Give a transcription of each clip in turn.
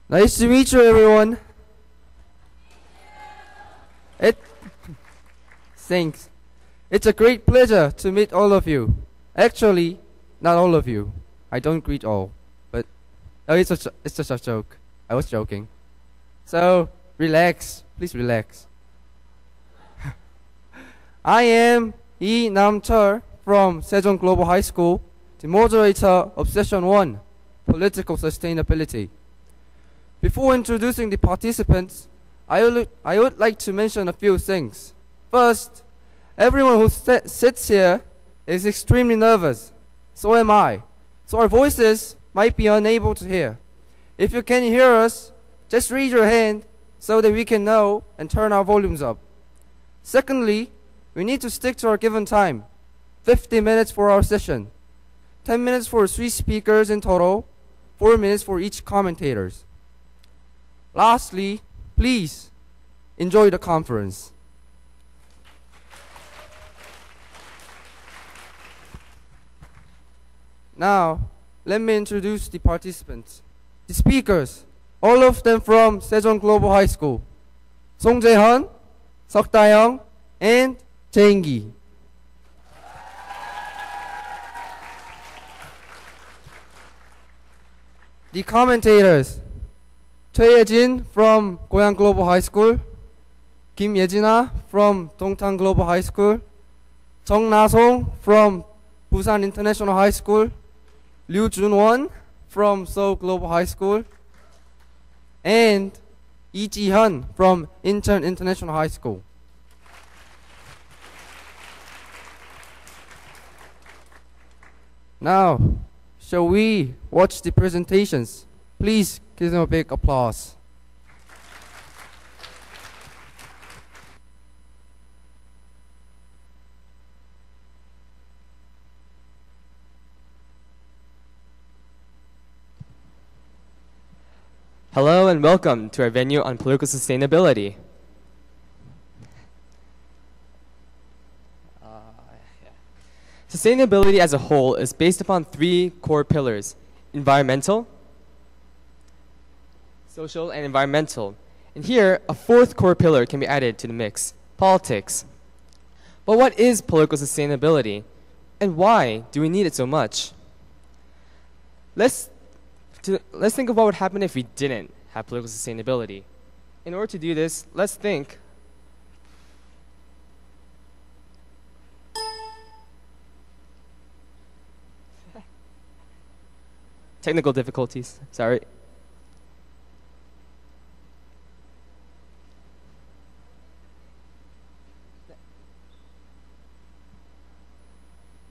Nice to meet you, everyone. Thanks. It's a great pleasure to meet all of you. Actually, not all of you. I don't greet all, but it's just a joke. I was joking. So relax, please relax. I am Lee Nam-chul from Se종국제고 High School, the moderator of Session 1, Political Sustainability. Before introducing the participants, I would like to mention a few things. First, everyone who sits here is extremely nervous. So am I. So our voices might be unable to hear. If you can hear us, just raise your hand so that we can know and turn our volumes up. Secondly, we need to stick to our given time. 50 minutes for our session. 10 minutes for 3 speakers in total. 4 minutes for each commentators. Lastly, please enjoy the conference. Now, let me introduce the participants. The speakers, all of them from Se종국제고 High School. Song Jae-hyun, Seok Da-young, and Jae-in-gi. The commentators, Choi Ye-jin from Goyang Global High School, Kim Ye-jina from Dongtan Global High School, Jung Na-song from Busan International High School, Liu Jun-won from Seoul Global High School, and Lee Ji-hyun from Incheon International High School. Now, shall we watch the presentations? Please give them a big applause. Hello and welcome to our venue on political sustainability. Sustainability as a whole is based upon 3 core pillars: environmental, social, and environmental. And here, a 4th core pillar can be added to the mix: politics. But what is political sustainability? And why do we need it so much? Let's think of what would happen if we didn't have political sustainability. In order to do this, let's think technical difficulties, sorry.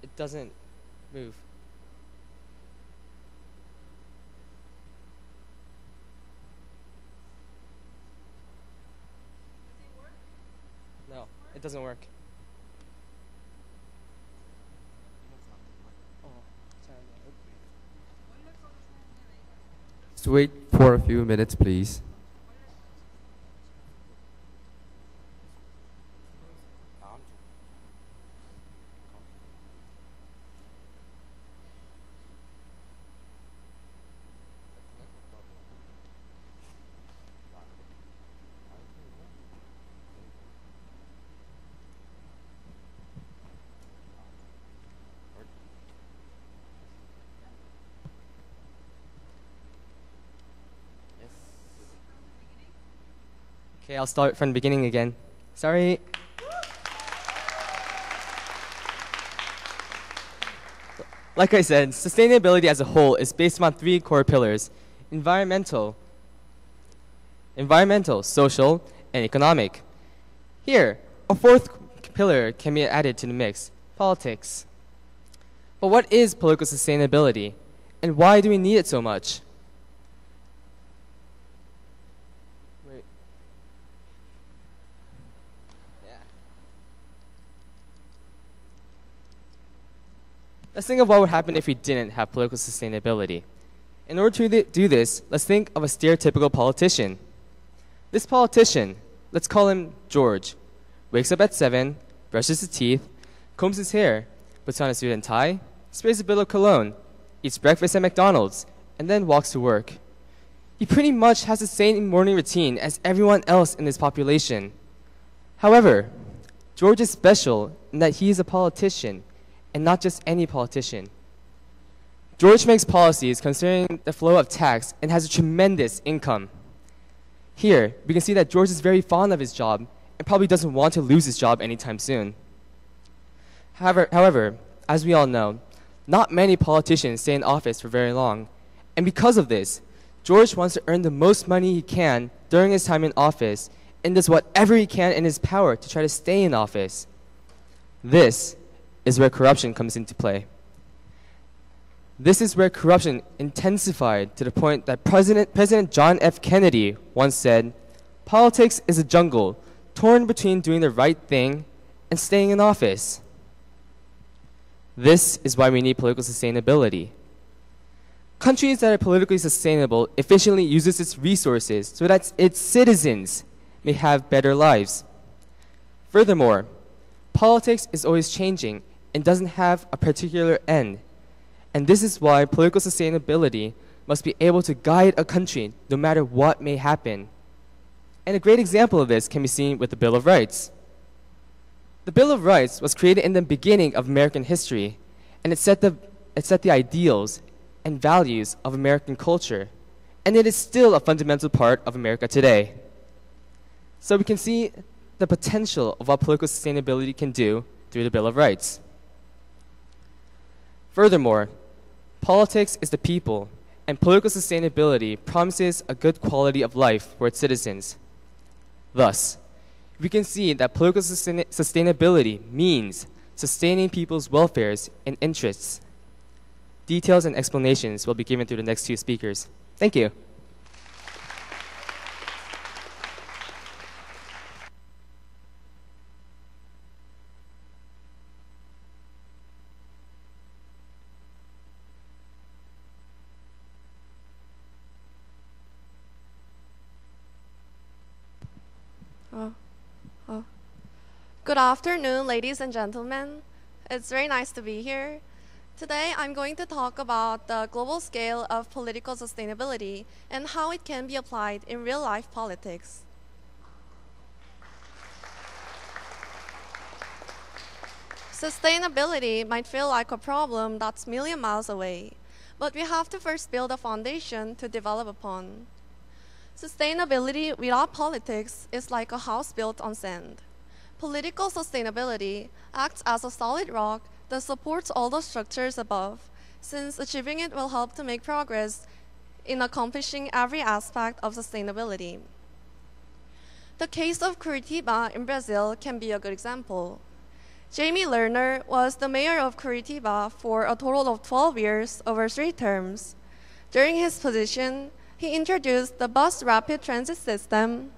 It doesn't move. No, it doesn't work. Just wait for a few minutes, please. Okay, I'll start from the beginning again. Sorry. Like I said, sustainability as a whole is based on 3 core pillars: environmental, social, and economic. Here, a 4th pillar can be added to the mix: politics. But what is political sustainability? And why do we need it so much? Let's think of what would happen if we didn't have political sustainability. In order to do this, let's think of a stereotypical politician. This politician let's call him George. Wakes up at 7, brushes his teeth, combs his hair, puts on a suit and tie, sprays a bit of cologne, eats breakfast at McDonald's, and then walks to work. He pretty much has the same morning routine as everyone else in this population. However, George is special in that he is a politician, and not just any politician. George makes policies concerning the flow of tax and has a tremendous income. Here, we can see that George is very fond of his job and probably doesn't want to lose his job anytime soon. However, as we all know, not many politicians stay in office for very long, and because of this, George wants to earn the most money he can during his time in office and does whatever he can in his power to try to stay in office. This is where corruption comes into play. This is where corruption intensified to the point that President John F. Kennedy once said, "Politics is a jungle torn between doing the right thing and staying in office." This is why we need political sustainability. Countries that are politically sustainable efficiently uses its resources so that its citizens may have better lives. Furthermore, politics is always changing and doesn't have a particular end. And this is why political sustainability must be able to guide a country no matter what may happen. And a great example of this can be seen with the Bill of Rights. The Bill of Rights was created in the beginning of American history, and it set the ideals and values of American culture, and it is still a fundamental part of America today. So we can see the potential of what political sustainability can do through the Bill of Rights. Furthermore, politics is the people, and political sustainability promises a good quality of life for its citizens. Thus, we can see that political sustainability means sustaining people's welfares and interests. Details and explanations will be given through the next two speakers. Thank you. Good afternoon, ladies and gentlemen. It's very nice to be here. Today, I'm going to talk about the global scale of political sustainability and how it can be applied in real-life politics. Sustainability might feel like a problem that's a million miles away, but we have to first build a foundation to develop upon. Sustainability without politics is like a house built on sand. Political sustainability acts as a solid rock that supports all the structures above, since achieving it will help to make progress in accomplishing every aspect of sustainability. The case of Curitiba in Brazil can be a good example. Jamie Lerner was the mayor of Curitiba for a total of 12 years over 3 terms. During his position, he introduced the bus rapid transit system,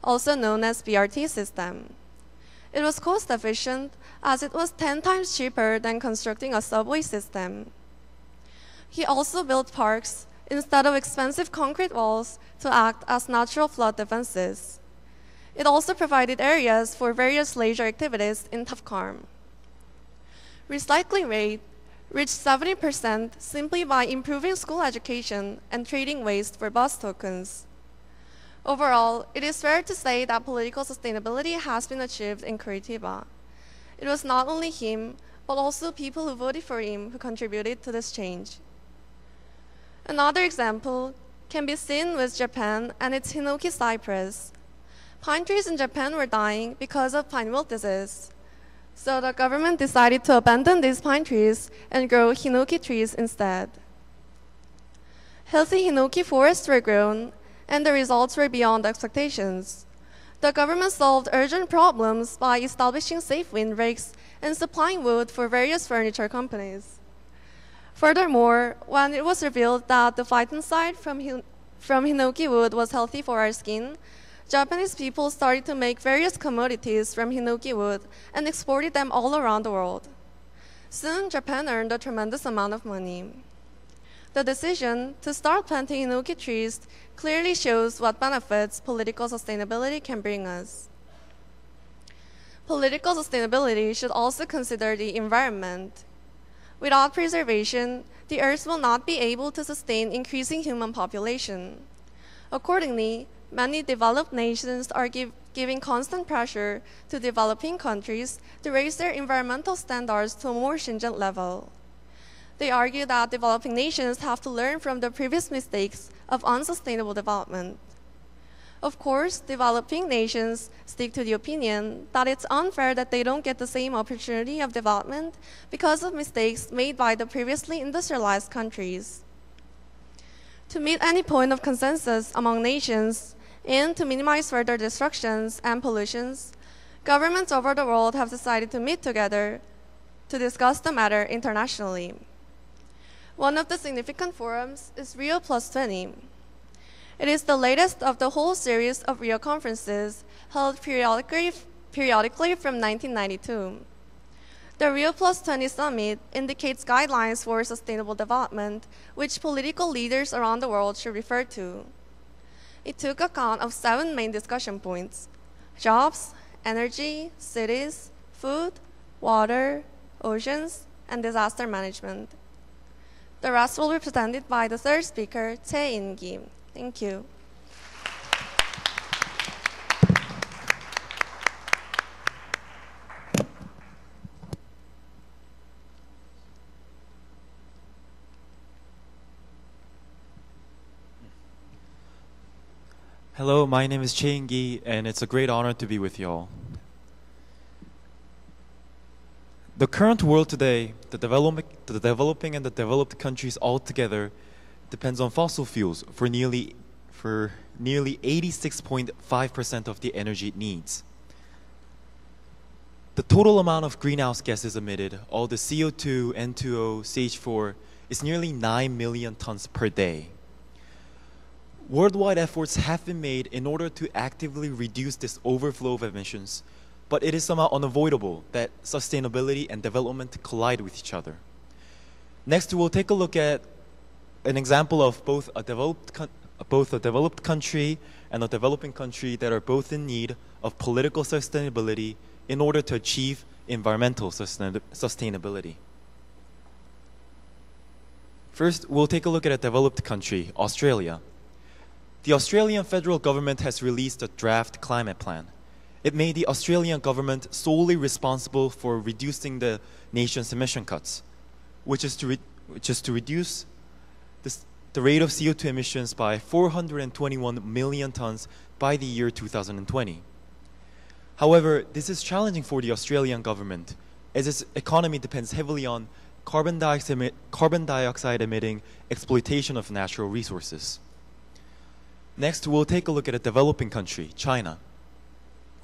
also known as BRT system. It was cost efficient as it was 10 times cheaper than constructing a subway system. He also built parks instead of expensive concrete walls to act as natural flood defenses. It also provided areas for various leisure activities in tough calm. Recycling rate reached 70% simply by improving school education and trading waste for bus tokens. Overall, it is fair to say that political sustainability has been achieved in Curitiba. It was not only him, but also people who voted for him who contributed to this change. Another example can be seen with Japan and its Hinoki cypress. Pine trees in Japan were dying because of pine wilt disease. So the government decided to abandon these pine trees and grow Hinoki trees instead. Healthy Hinoki forests were grown, and the results were beyond expectations. The government solved urgent problems by establishing safe windbreaks and supplying wood for various furniture companies. Furthermore, when it was revealed that the phytoncide from Hinoki wood was healthy for our skin, Japanese people started to make various commodities from Hinoki wood and exported them all around the world. Soon, Japan earned a tremendous amount of money. The decision to start planting enoki trees clearly shows what benefits political sustainability can bring us. Political sustainability should also consider the environment. Without preservation, the Earth will not be able to sustain increasing human population. Accordingly, many developed nations are giving constant pressure to developing countries to raise their environmental standards to a more stringent level. They argue that developing nations have to learn from the previous mistakes of unsustainable development. Of course, developing nations stick to the opinion that it's unfair that they don't get the same opportunity of development because of mistakes made by the previously industrialized countries. To meet any point of consensus among nations and to minimize further destructions and pollutions, governments over the world have decided to meet together to discuss the matter internationally. One of the significant forums is Rio Plus 20. It is the latest of the whole series of Rio conferences held periodically from 1992. The Rio Plus 20 Summit indicates guidelines for sustainable development, which political leaders around the world should refer to. It took account of 7 main discussion points: jobs, energy, cities, food, water, oceans, and disaster management. The rest will be presented by the third speaker, Tae In-gi. Thank you. Hello, my name is Chae In-gi, and it's a great honor to be with you all. The current world today, the developing and the developed countries all together, depends on fossil fuels for nearly 86.5% of the energy it needs. The total amount of greenhouse gases emitted, all the CO2, N2O, CH4, is nearly 9 million tons per day. Worldwide efforts have been made in order to actively reduce this overflow of emissions, but it is somehow unavoidable that sustainability and development collide with each other. Next, we'll take a look at an example of both a developed country and a developing country that are both in need of political sustainability in order to achieve environmental sustainability. First, we'll take a look at a developed country, Australia. The Australian federal government has released a draft climate plan. It made the Australian government solely responsible for reducing the nation's emission cuts, which is to reduce the rate of CO2 emissions by 421 million tons by the year 2020. However, this is challenging for the Australian government, as its economy depends heavily on carbon dioxide emitting exploitation of natural resources. Next, we'll take a look at a developing country, China,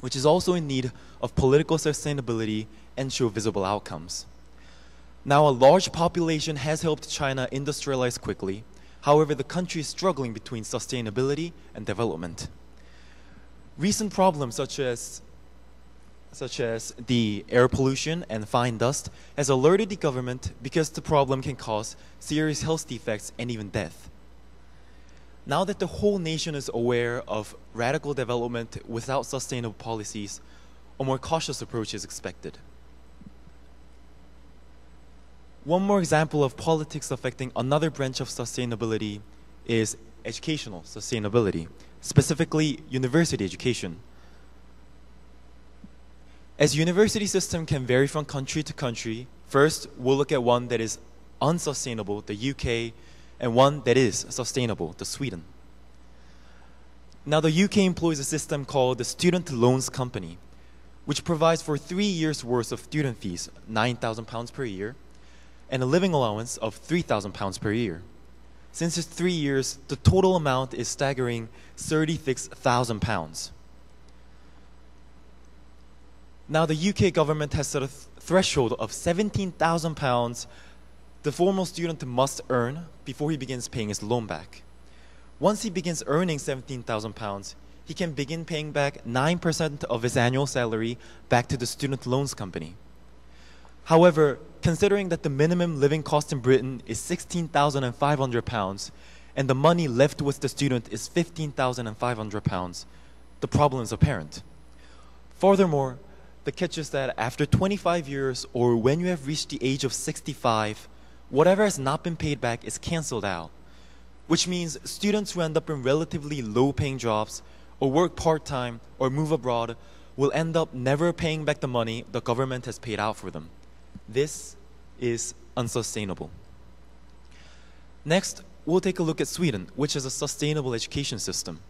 which is also in need of political sustainability and show visible outcomes. Now, a large population has helped China industrialize quickly. However, the country is struggling between sustainability and development. Recent problems such as the air pollution and fine dust has alerted the government because the problem can cause serious health defects and even death. Now that the whole nation is aware of radical development without sustainable policies, a more cautious approach is expected. One more example of politics affecting another branch of sustainability is educational sustainability, specifically university education. As university system can vary from country to country, first we'll look at one that is unsustainable, the UK, and one that is sustainable, the Sweden. Now, the UK employs a system called the Student Loans Company, which provides for 3 years' worth of student fees, £9,000 per year, and a living allowance of £3,000 per year. Since it's 3 years, the total amount is staggering £36,000. Now, the UK government has set a threshold of £17,000 the formal student must earn before he begins paying his loan back. Once he begins earning £17,000, he can begin paying back 9% of his annual salary back to the student loans company. However, considering that the minimum living cost in Britain is £16,500 and the money left with the student is £15,500, the problem is apparent. Furthermore, the catch is that after 25 years or when you have reached the age of 65, whatever has not been paid back is cancelled out, which means students who end up in relatively low-paying jobs or work part-time or move abroad will end up never paying back the money the government has paid out for them. This is unsustainable. Next, we'll take a look at Sweden, which has a sustainable education system.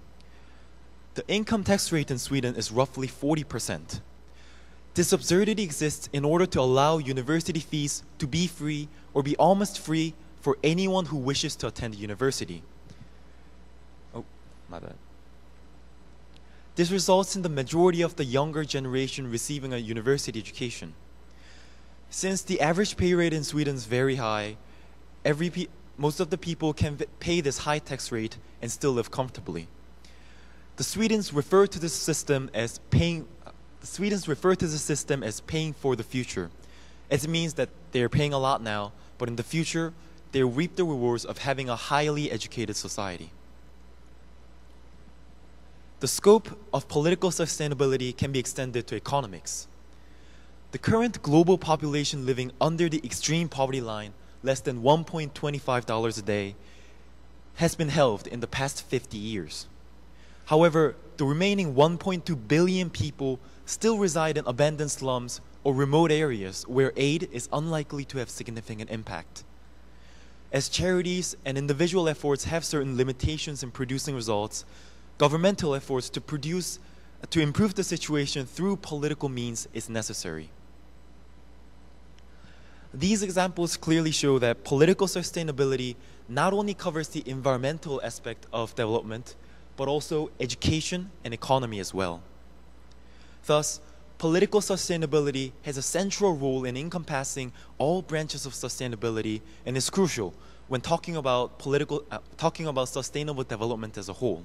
The income tax rate in Sweden is roughly 40%. This absurdity exists in order to allow university fees to be free or be almost free for anyone who wishes to attend university. Oh, my bad. This results in the majority of the younger generation receiving a university education. Since the average pay rate in Sweden is very high, most of the people can pay this high tax rate and still live comfortably. The Swedes refer to this system as paying for the future, as it means that they are paying a lot now, but in the future, they will reap the rewards of having a highly educated society. The scope of political sustainability can be extended to economics. The current global population living under the extreme poverty line, less than $1.25 a day, has been halved in the past 50 years. However, the remaining 1.2 billion people still reside in abandoned slums or remote areas where aid is unlikely to have significant impact. As charities and individual efforts have certain limitations in producing results, governmental efforts to improve the situation through political means is necessary. These examples clearly show that political sustainability not only covers the environmental aspect of development, but also education and economy as well. Thus, political sustainability has a central role in encompassing all branches of sustainability and is crucial when talking about sustainable development as a whole.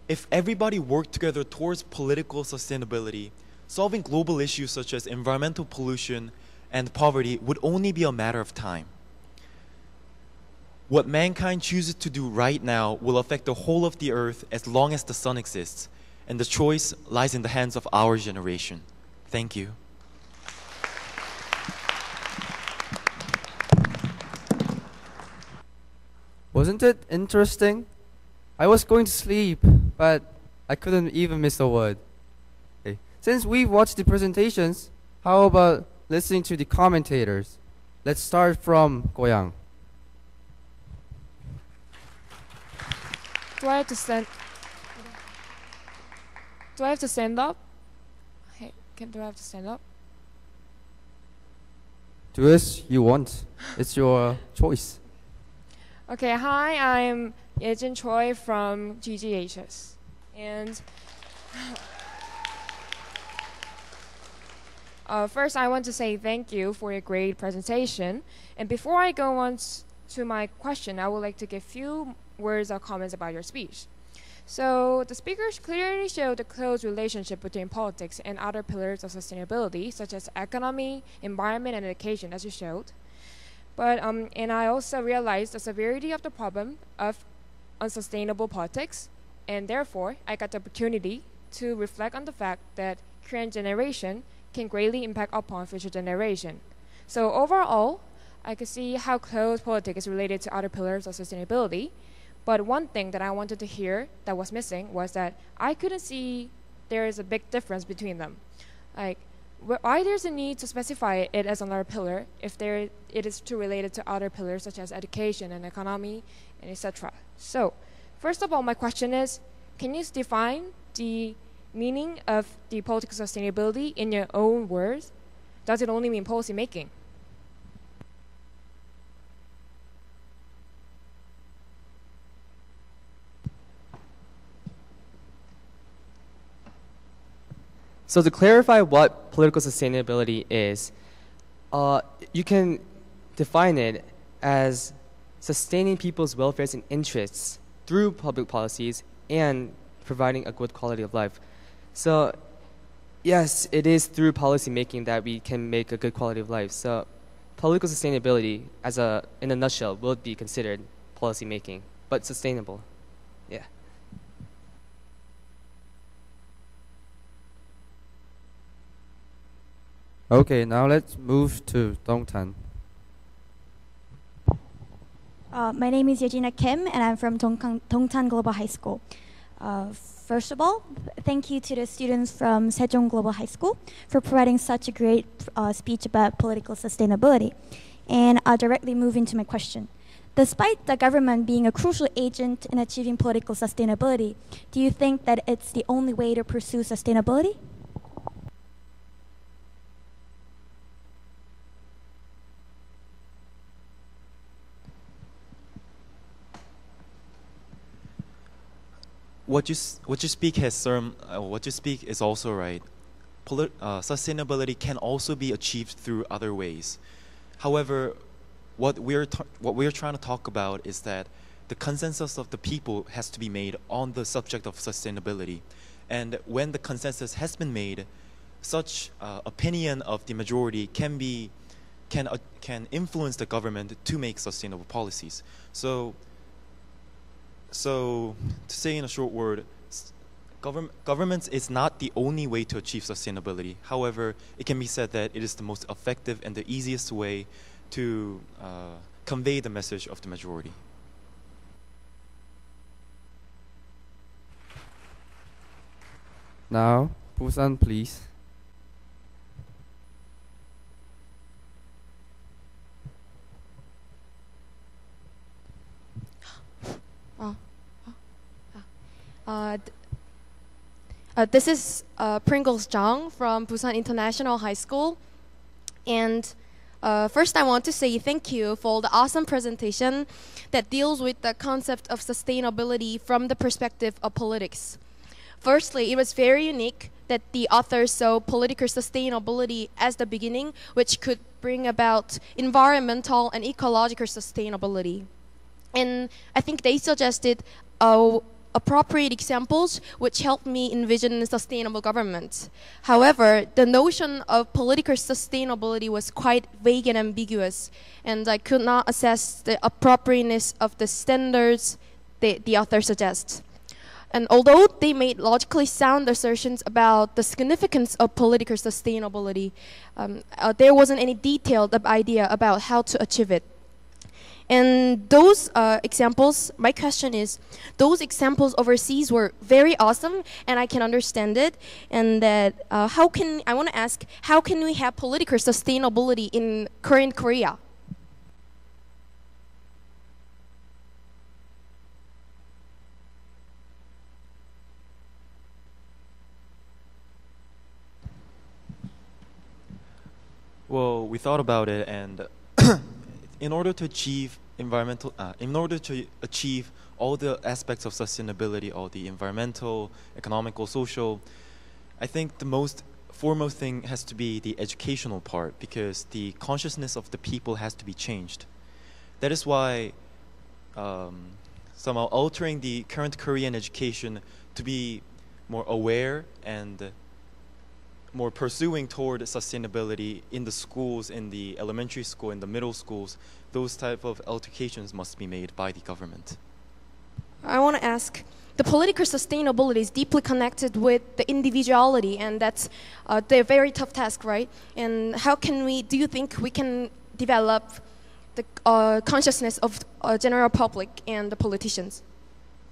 If everybody worked together towards political sustainability, solving global issues such as environmental pollution and poverty would only be a matter of time. What mankind chooses to do right now will affect the whole of the earth as long as the sun exists, and the choice lies in the hands of our generation. Thank you. Wasn't it interesting? I was going to sleep, but I couldn't even miss a word. Okay. Since we've watched the presentations, how about listening to the commentators? Let's start from Goyang. Do I have to stand up? Hey, do I have to stand up? Do as you want. It's your choice. Okay, hi, I'm Yejin Choi from GGHS. And first, I want to say thank you for your great presentation. And before I go on to my question, I would like to give few words or comments about your speech. So the speakers clearly showed the close relationship between politics and other pillars of sustainability, such as economy, environment, and education, as you showed. But and I also realized the severity of the problem of unsustainable politics, and therefore I got the opportunity to reflect on the fact that current generation can greatly impact upon future generation. So overall, I could see how close politics is related to other pillars of sustainability. But one thing that I wanted to hear that was missing was that I couldn't see there is a big difference between them. Like, why there's a need to specify it as another pillar if it is too related to other pillars such as education and economy and etc. So, first of all, my question is, can you define the meaning of the political sustainability in your own words? Does it only mean policy making? So to clarify what political sustainability is, you can define it as sustaining people's welfare and interests through public policies and providing a good quality of life. So Yes, it is through policy making that we can make a good quality of life. So political sustainability, in a nutshell, will be considered policy making, but sustainable. Yeah. Okay, now let's move to Dongtan. My name is Yejina Kim, and I'm from Dongtan Global High School. First of all, thank you to the students from Sejong Global High School for providing such a great speech about political sustainability. And I'll directly move into my question. Despite the government being a crucial agent in achieving political sustainability, do you think that it's the only way to pursue sustainability? What you speak is also right. Sustainability can also be achieved through other ways. However, what we're trying to talk about is that the consensus of the people has to be made on the subject of sustainability, and when the consensus has been made, such opinion of the majority can influence the government to make sustainable policies. So to say in a short word, government is not the only way to achieve sustainability. However, it can be said that it is the most effective and the easiest way to convey the message of the majority. Now, Busan, please. This is Pringles Jang from Busan International High School. And first I want to say thank you for the awesome presentation that deals with the concept of sustainability from the perspective of politics. Firstly, it was very unique that the authors saw political sustainability as the beginning, which could bring about environmental and ecological sustainability. And I think they suggested appropriate examples which helped me envision sustainable government. However, the notion of political sustainability was quite vague and ambiguous, and I could not assess the appropriateness of the standards the author suggests. And although they made logically sound assertions about the significance of political sustainability, there wasn't any detailed idea about how to achieve it. And those examples, my question is, those examples overseas were very awesome, and I can understand it. And that I want to ask, how can we have political sustainability in current Korea? Well, we thought about it, and in order to achieve all the aspects of sustainability, all the environmental, economical, social, I think the most foremost thing has to be the educational part, because the consciousness of the people has to be changed. That is why somehow altering the current Korean education to be more aware and more pursuing toward sustainability in the schools, in the elementary school, in the middle schools, those type of altercations must be made by the government. I want to ask, the political sustainability is deeply connected with the individuality, and that's the very tough task, right? And how do you think we can develop the consciousness of general public and the politicians?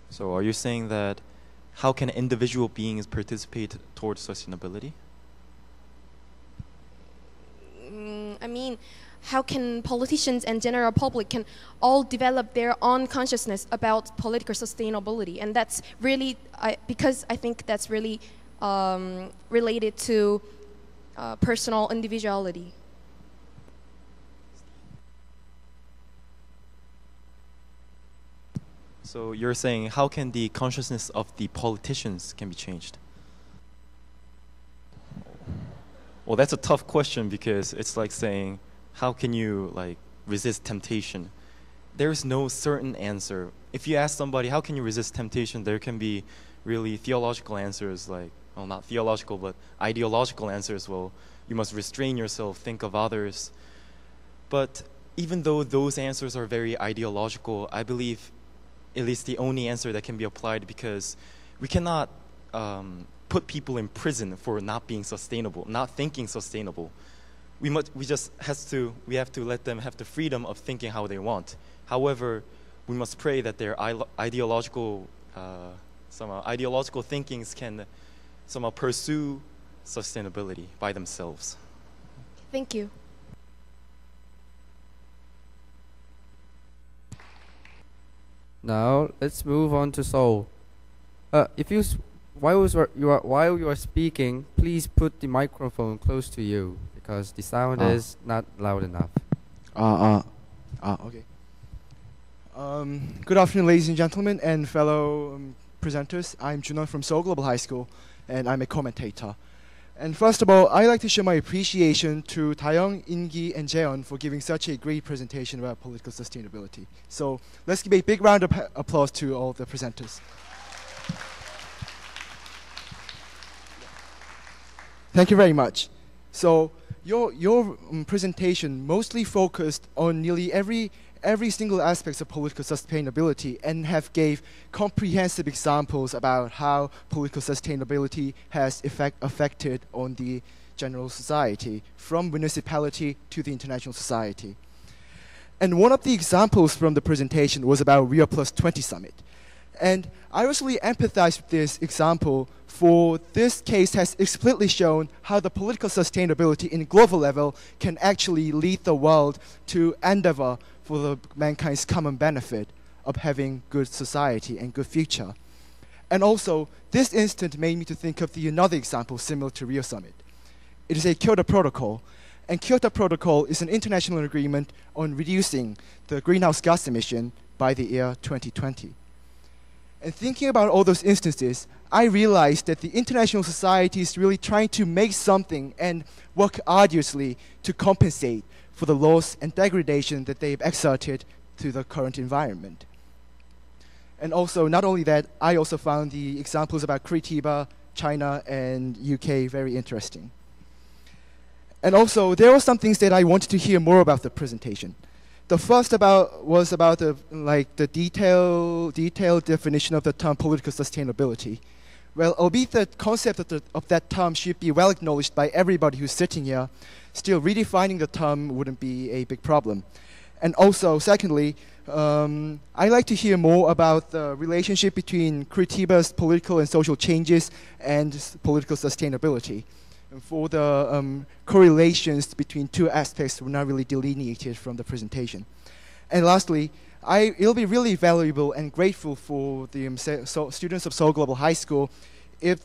So are you saying that how can individual beings participate towards sustainability? I mean, how can politicians and general public can all develop their own consciousness about political sustainability? And that's really, because I think that's really related to personal individuality. So you're saying how can the consciousness of the politicians can be changed? Well, that's a tough question, because it's like saying, how can you resist temptation? There is no certain answer. If you ask somebody, how can you resist temptation, there can be really theological answers like well, not theological, but ideological answers. Well, you must restrain yourself, think of others. But even though those answers are very ideological, I believe it is the only answer that can be applied, because we cannot put people in prison for not being sustainable, not thinking sustainable. We have to let them have the freedom of thinking how they want. However, we must pray that their ideological thinkings can somehow pursue sustainability by themselves. Thank you. Now let's move on to Seoul. While you are speaking, please put the microphone close to you because the sound is not loud enough. Okay. Good afternoon, ladies and gentlemen, and fellow presenters. I'm Junwon from Seoul Global High School, and I'm a commentator. And first of all, I'd like to show my appreciation to Taeyong, In-gi, and Jaeon for giving such a great presentation about political sustainability. So let's give a big round of applause to all the presenters. Thank you very much. So your presentation mostly focused on nearly every single aspect of political sustainability and have gave comprehensive examples about how political sustainability has affected on the general society, from municipality to the international society. And one of the examples from the presentation was about Rio Plus 20 Summit. And I really empathize with this example, for this case has explicitly shown how the political sustainability in global level can actually lead the world to endeavor for the mankind's common benefit of having good society and good future. And also, this instance made me to think of another example similar to Rio Summit. It is a Kyoto Protocol, and Kyoto Protocol is an international agreement on reducing the greenhouse gas emission by the year 2020. And thinking about all those instances, I realized that the international society is really trying to make something and work arduously to compensate for the loss and degradation that they've exerted to the current environment. And also, not only that, I also found the examples about Curitiba, China, and UK very interesting. And also, there were some things that I wanted to hear more about the presentation. The first was about the detailed definition of the term political sustainability. Well, albeit the concept of that term should be well acknowledged by everybody who's sitting here, still redefining the term wouldn't be a big problem. And also, secondly, I'd like to hear more about the relationship between Curitiba's political and social changes and political sustainability. And for the correlations between two aspects were not really delineated from the presentation. And lastly, it'll be really valuable and grateful for the students of Seoul Global High School if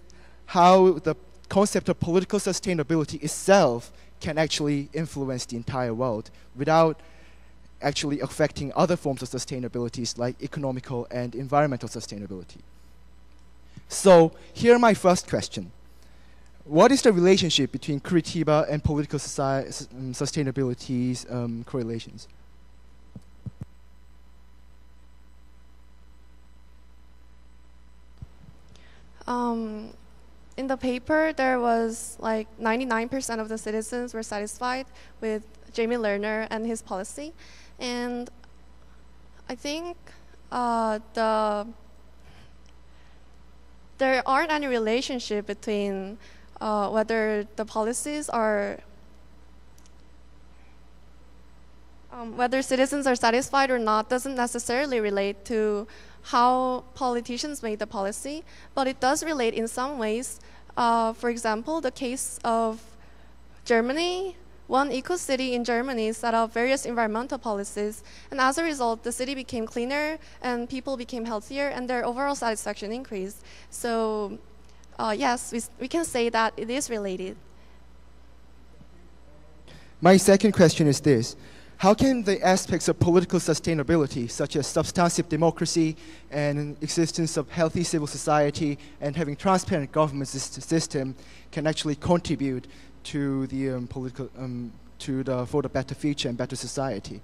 how the concept of political sustainability itself can actually influence the entire world without actually affecting other forms of sustainabilities like economical and environmental sustainability. So here my first question. What is the relationship between Curitiba and political sustainability's correlations? In the paper, there was like 99% of the citizens were satisfied with Jamie Lerner and his policy. And I think there aren't any relationship between whether the policies are whether citizens are satisfied or not doesn't necessarily relate to how politicians make the policy, but it does relate in some ways. For example, the case of Germany, one eco-city in Germany set up various environmental policies, and as a result, the city became cleaner and people became healthier and their overall satisfaction increased. So yes, we can say that it is related. My second question is this. How can the aspects of political sustainability, such as substantive democracy and existence of healthy civil society and having transparent government system, can actually contribute to the for the better future and better society?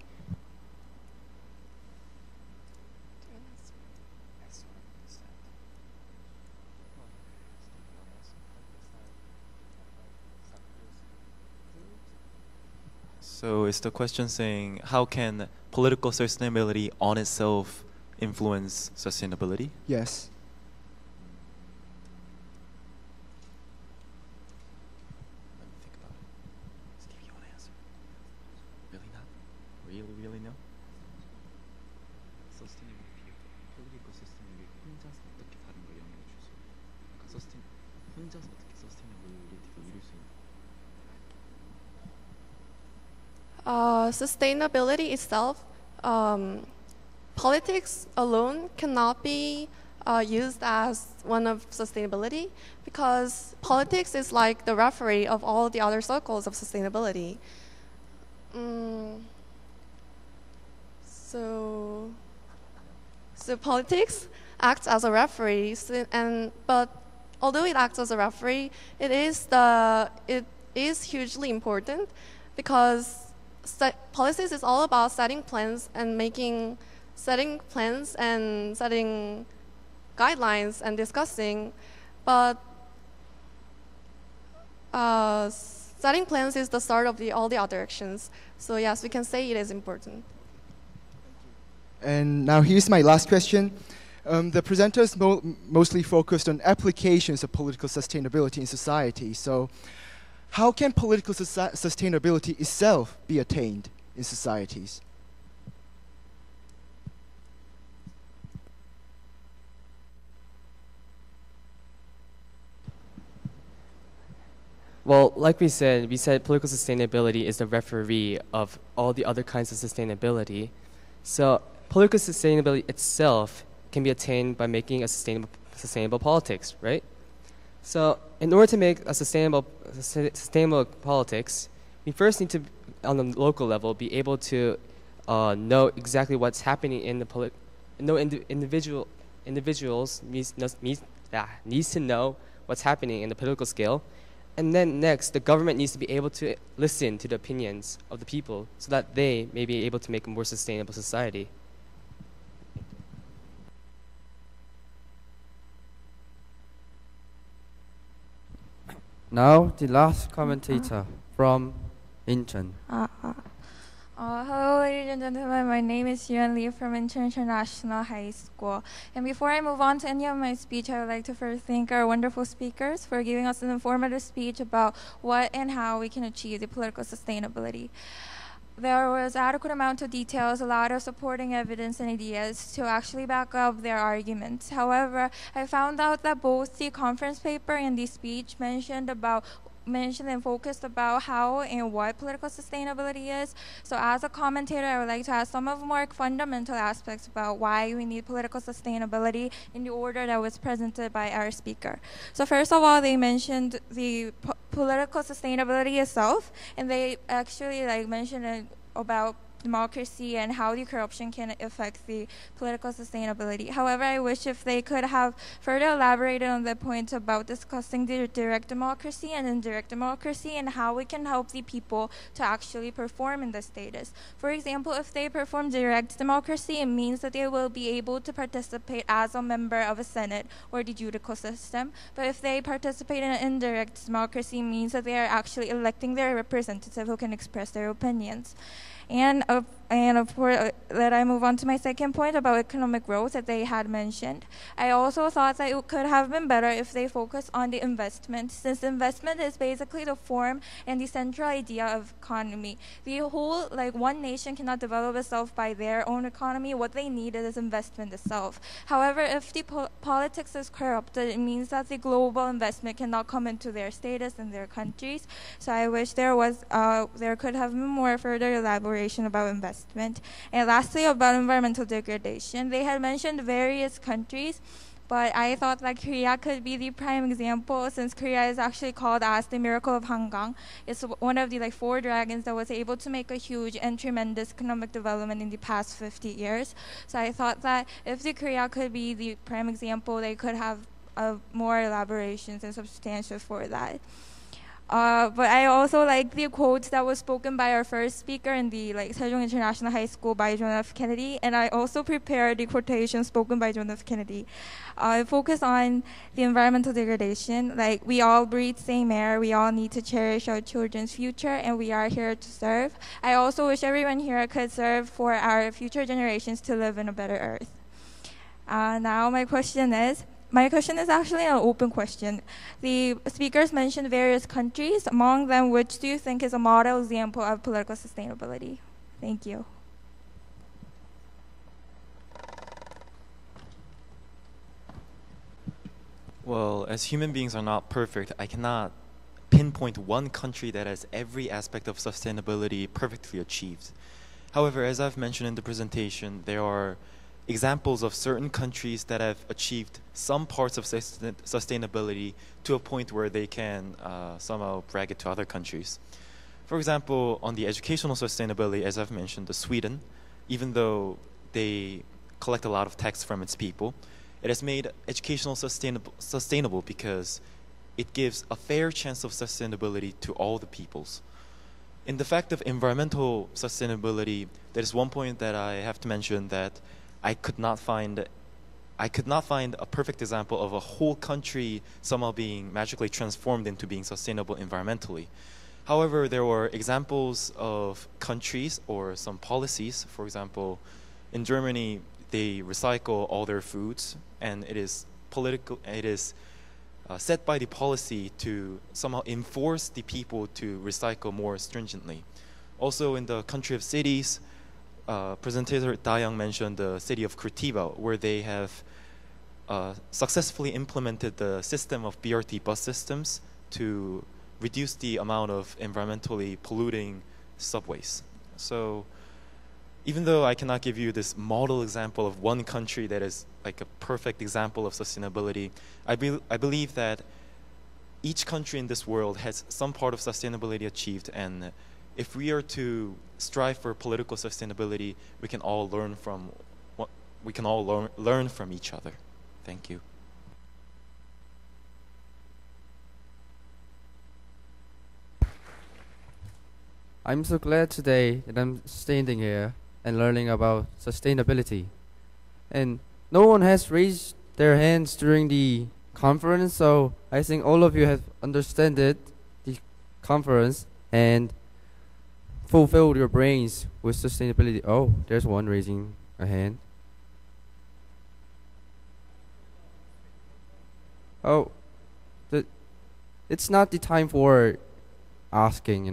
So is the question saying how can political sustainability on itself influence sustainability? Yes. Let me think about it. Steve, you want to answer? Really not? Really no? Sustainability, political sustainability 혼자서 어떻게 다른 걸 영향을 줄 수 있는? 그러니까 혼자서 어떻게 sustainability를 이룰 수 있는? Sustainability itself, politics alone cannot be used as one of sustainability because politics is like the referee of all the other circles of sustainability. So politics acts as a referee, but although it acts as a referee, it is hugely important because policies is all about setting plans and setting guidelines and discussing, but setting plans is the start of all the other actions. So yes, we can say it is important. And now here's my last question. The presenters mostly focused on applications of political sustainability in society. So how can political sustainability itself be attained in societies? Well, like we said political sustainability is the referee of all the other kinds of sustainability. So political sustainability itself can be attained by making a sustainable politics, right? So in order to make a sustainable politics, we first need to, on the local level, be able to know exactly what's happening in the individuals needs to know what's happening in the political scale. And then next, the government needs to be able to listen to the opinions of the people so that they may be able to make a more sustainable society. Now, the last commentator from Incheon. Hello, ladies and gentlemen. My name is Yuan Lee from Incheon International High School. And before I move on to any of my speech, I would like to first thank our wonderful speakers for giving us an informative speech about what and how we can achieve the political sustainability. There was adequate amount of details, a lot of supporting evidence and ideas to actually back up their arguments. However, I found out that both the conference paper and the speech mentioned and focused about how and what political sustainability is. So as a commentator, I would like to ask some of the more fundamental aspects about why we need political sustainability in the order that was presented by our speaker. So first of all, they mentioned the political sustainability itself, and they actually mentioned about democracy and how the corruption can affect the political sustainability. However, I wish if they could have further elaborated on the point about discussing the direct democracy and indirect democracy and how we can help the people to actually perform in the status. For example, if they perform direct democracy, it means that they will be able to participate as a member of a Senate or the judicial system. But if they participate in an indirect democracy, it means that they are actually electing their representative who can express their opinions. And of course, let I move on to my second point about economic growth that they had mentioned. I also thought that it could have been better if they focused on the investment, since investment is basically the form and the central idea of economy. The whole, one nation cannot develop itself by their own economy. What they need is investment itself. However, if the politics is corrupted, it means that the global investment cannot come into their status and their countries. So I wish there could have been more further elaboration about investment. And lastly, about environmental degradation. They had mentioned various countries, but I thought that Korea could be the prime example, since Korea is actually called as the miracle of Hangang. It's one of the 4 dragons that was able to make a huge and tremendous economic development in the past 50 years. So I thought that if the Korea could be the prime example, they could have more elaborations and substantial for that. But I also like the quote that was spoken by our first speaker in the Sejong International High School by John F. Kennedy, and I also prepared the quotation spoken by John F. Kennedy. Focus on the environmental degradation. Like, we all breathe same air, we all need to cherish our children's future, and we are here to serve. I also wish everyone here could serve for our future generations to live in a better earth. Now my question is actually an open question. The speakers mentioned various countries, among them which do you think is a model example of political sustainability? Thank you. Well, as human beings are not perfect, I cannot pinpoint one country that has every aspect of sustainability perfectly achieved. However, as I've mentioned in the presentation, there are examples of certain countries that have achieved some parts of sustainability to a point where they can somehow brag it to other countries. For example, on the educational sustainability, as I've mentioned, Sweden, even though they collect a lot of tax from its people, it has made educational sustainable because it gives a fair chance of sustainability to all the peoples. In the fact of environmental sustainability, there is one point that I have to mention, that I could not find a perfect example of a whole country somehow being magically transformed into being sustainable environmentally. However, there were examples of countries or some policies. For example, in Germany, they recycle all their foods, and it is set by the policy to somehow enforce the people to recycle more stringently. Also, in the country of cities, presenter Da-young mentioned the city of Curitiba, where they have successfully implemented the system of BRT bus systems to reduce the amount of environmentally polluting subways. So even though I cannot give you this model example of one country that is like a perfect example of sustainability, I believe that each country in this world has some part of sustainability achieved, and if we are to strive for political sustainability, we can all learn from learn from each other. Thank you. I'm so glad today that I'm standing here and learning about sustainability. And no one has raised their hands during the conference, so I think all of you have understood the conference and fulfilled your brains with sustainability. Oh, there's one raising a hand. Oh, it's not the time for asking,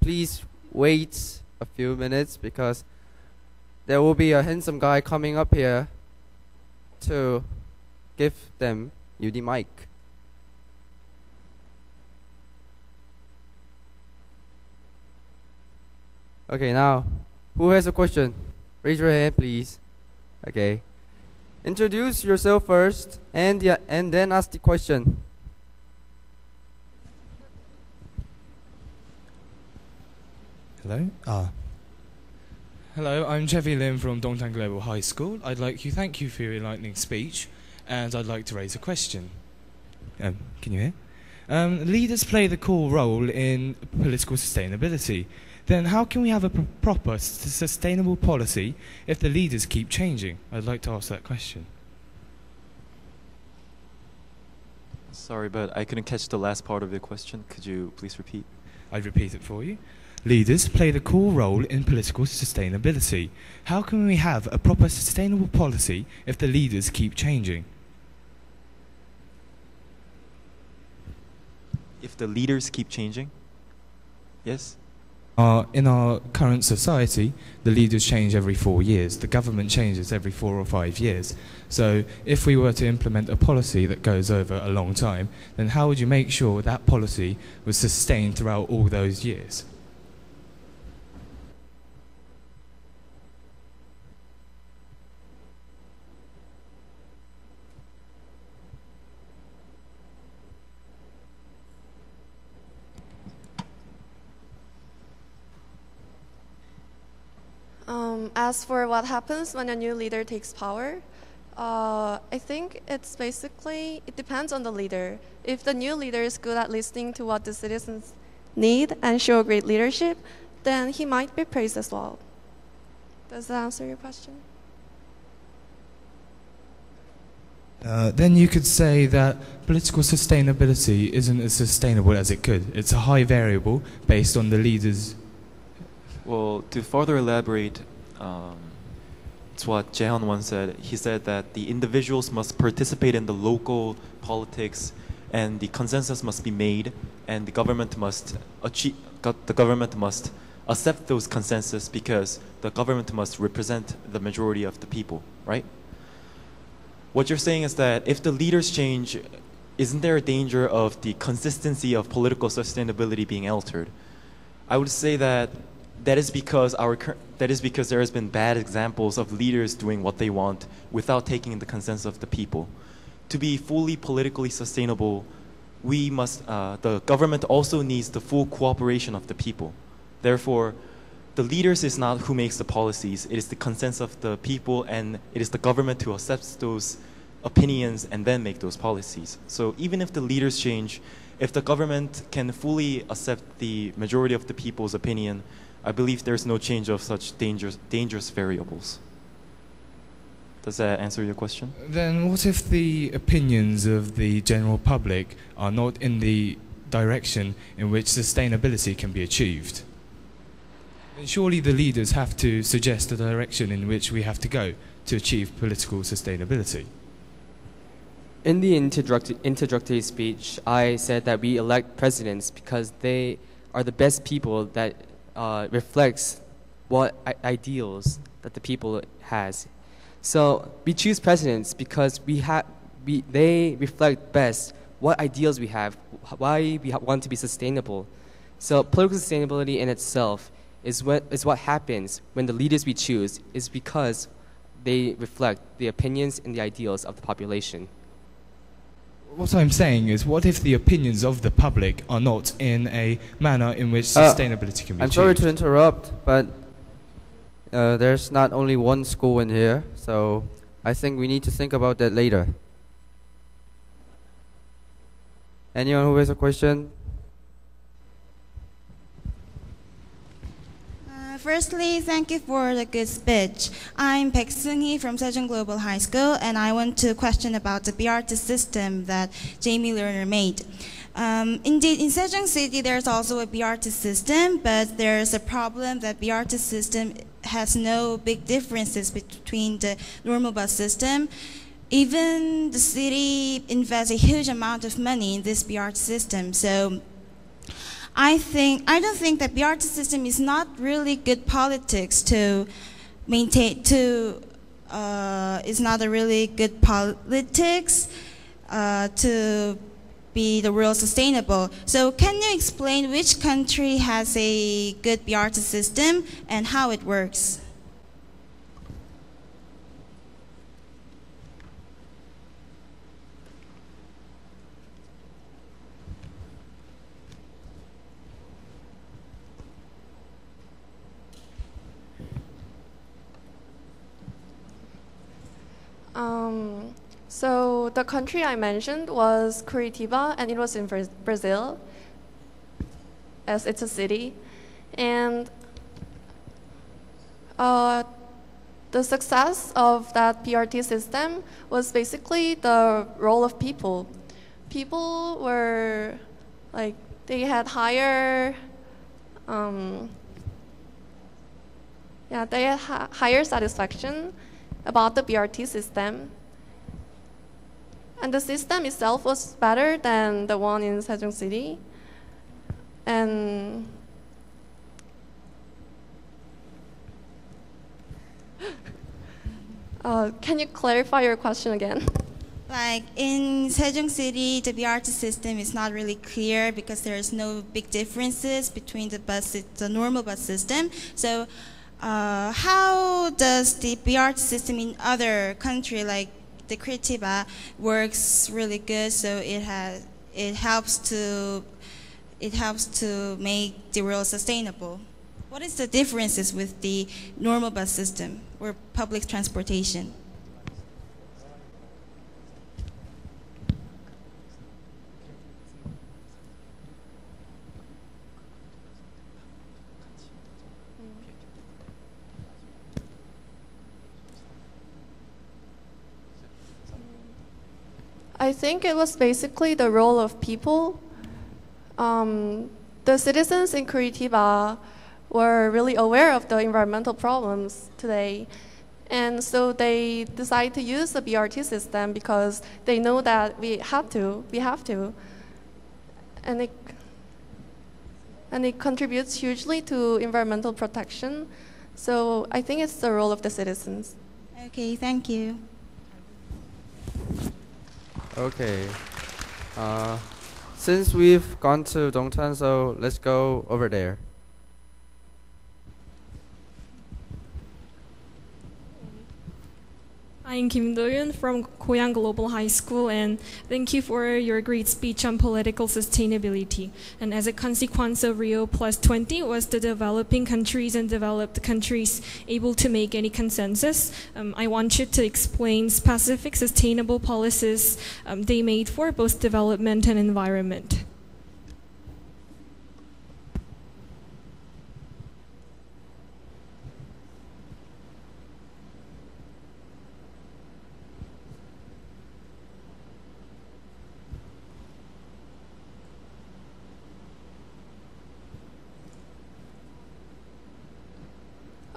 Please wait a few minutes, because there will be a handsome guy coming up here to give you the mic. Okay, now, who has a question? Raise your hand, please. Okay. Introduce yourself first, and then ask the question. Hello. Hello, I'm Chevy Lim from Dongtan Global High School. I'd like to thank you for your enlightening speech, and I'd like to raise a question. Can you hear? Leaders play the core role in political sustainability. Then how can we have a proper sustainable policy if the leaders keep changing? I'd like to ask that question. Sorry, but I couldn't catch the last part of the question. Could you please repeat? I'd repeat it for you. Leaders play the core role in political sustainability. How can we have a proper sustainable policy if the leaders keep changing? If the leaders keep changing? Yes? In our current society, the leaders change every 4 years. The government changes every 4 or 5 years. So if we were to implement a policy that goes over a long time, then how would you make sure that policy was sustained throughout all those years? As for what happens when a new leader takes power, I think it's basically, it depends on the leader. If the new leader is good at listening to what the citizens need and show great leadership, then he might be praised as well. Does that answer your question? Then you could say that political sustainability isn't as sustainable as it could. It's a high variable based on the leaders. Well, to further elaborate, it's what Jaehyun once said. He said that the individuals must participate in the local politics, and the consensus must be made, and the government must accept those consensus because the government must represent the majority of the people, right? What you're saying is that if the leaders change, isn't there a danger of the consistency of political sustainability being altered? I would say that that is because there has been bad examples of leaders doing what they want without taking the consensus of the people. To be fully politically sustainable, the government also needs the full cooperation of the people. Therefore, the leaders is not who makes the policies, it is the consensus of the people, and it is the government who accepts those opinions and then make those policies. So even if the leaders change, if the government can fully accept the majority of the people's opinion, I believe there's no change of such dangerous variables. Does that answer your question? Then what if the opinions of the general public are not in the direction in which sustainability can be achieved? Then surely the leaders have to suggest the direction in which we have to go to achieve political sustainability. In the introductory speech, I said that we elect presidents because they are the best people that reflects what ideals that the people has. So we choose presidents because they reflect best what ideals we have, why we want to be sustainable. So political sustainability in itself is what happens when the leaders we choose is because they reflect the opinions and the ideals of the population. What I'm saying is, what if the opinions of the public are not in a manner in which sustainability can be I'm achieved? sorry to interrupt, but there's not only one school in here, so I think we need to think about that later. Anyone who has a question? Firstly, thank you for the good speech. I'm Baek Seung-hee from Sejong Global High School, and I want to question about the BRT system that Jamie Lerner made. Indeed, in Sejong City, there's also a BRT system, but there's a problem that BRT system has no big differences between the normal bus system. Even the city invests a huge amount of money in this BRT system, so I don't think that BRT system is not really good politics to maintain. It's not a really good politics to be the real sustainable. So can you explain which country has a good BRT system and how it works? So the country I mentioned was Curitiba, and it was in Brazil, as it's a city. And the success of that BRT system was basically the role of people. People were, like, they had higher, higher satisfaction about the BRT system. And the system itself was better than the one in Sejong City. And can you clarify your question again? Like in Sejong City, the BRT system is not really clear because there's no big differences between the normal bus system. So how does the BRT system in other country like the Curitiba works really good? So it helps to make the road sustainable. What is the differences with the normal bus system or public transportation? I think it was basically the role of people. The citizens in Curitiba were really aware of the environmental problems today. And so they decided to use the BRT system because they know that we have to. And it contributes hugely to environmental protection. So I think it's the role of the citizens. Okay, thank you. Okay. Since we've gone to Dongtan, so let's go over there. I'm Kim Do-yoon from Koyang Global High School, and thank you for your great speech on political sustainability. And as a consequence of Rio Plus 20, was the developing countries and developed countries able to make any consensus? I want you to explain specific sustainable policies they made for both development and environment.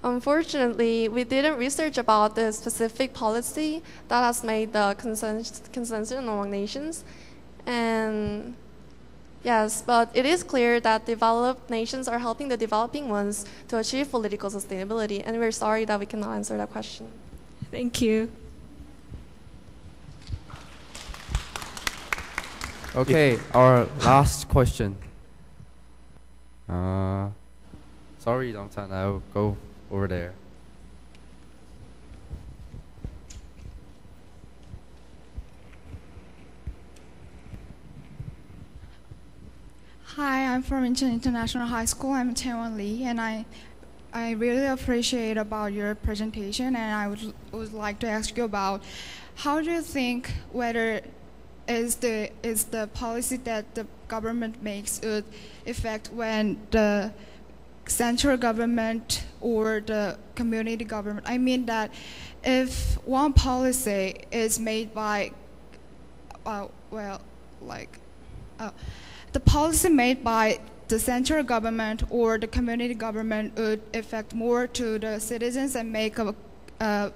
Unfortunately, we didn't research about the specific policy that has made the consensus among nations. And yes, but it is clear that developed nations are helping the developing ones to achieve political sustainability, and we're sorry that we cannot answer that question. Thank you. Okay, our last question. Sorry, Dongtan, I'll go over there. Hi, I'm from Incheon International High School. I'm Taewon Lee, and I really appreciate about your presentation, and I would like to ask you about how do you think whether is the policy that the government makes would affect when the central government or the community government. I mean that if one policy is made by, the policy made by the central government or the community government would affect more to the citizens and make a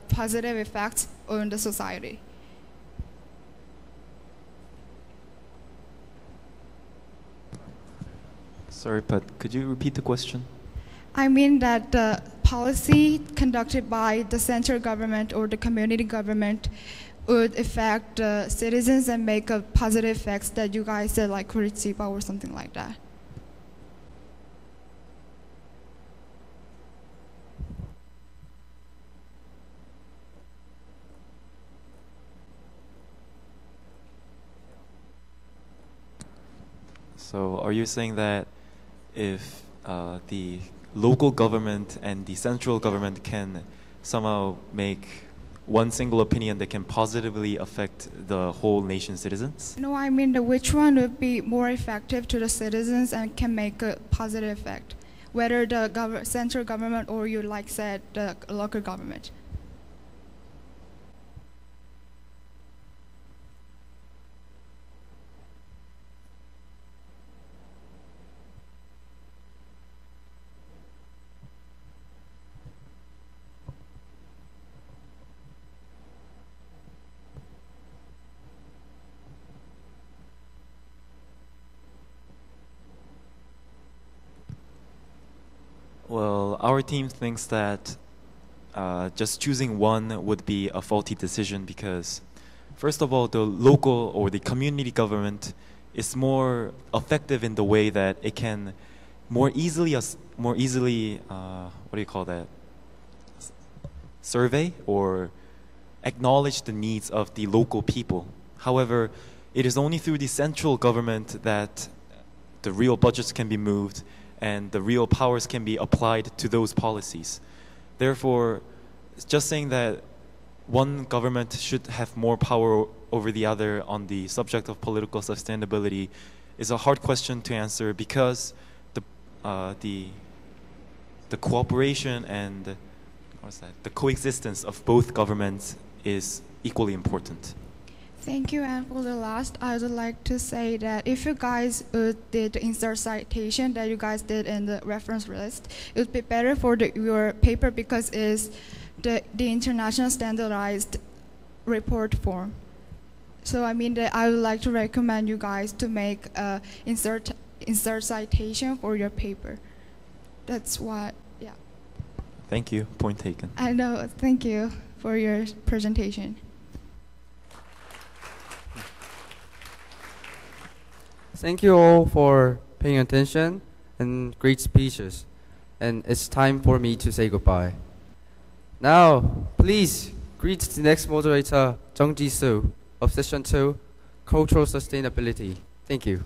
positive effect on the society. Sorry, but could you repeat the question? I mean that the policy conducted by the central government or the community government would affect the citizens and make a positive effects that you guys said, like Curitiba or something like that. So are you saying that if the local government and the central government can somehow make one single opinion that can positively affect the whole nation's citizens? No, I mean which one would be more effective to the citizens and can make a positive effect, whether the central government or you like said the local government. Well, our team thinks that just choosing one would be a faulty decision because, first of all, the local or the community government is more effective in the way that it can more easily survey or acknowledge the needs of the local people. However, it is only through the central government that the real budgets can be moved and the real powers can be applied to those policies. Therefore, just saying that one government should have more power over the other on the subject of political sustainability is a hard question to answer because the cooperation and the coexistence of both governments is equally important. Thank you. And for the last, I would like to say that if you guys did the insert citation that you guys did in the reference list, it would be better for your paper because it's the international standardized report form. So I mean that I would like to recommend you guys to make a insert citation for your paper. That's what, yeah. Thank you. Point taken. I know. Thank you for your presentation. Thank you all for paying attention and great speeches. And it's time for me to say goodbye. Now, please greet the next moderator, Jung Ji-soo, of Session 2, Cultural Sustainability. Thank you.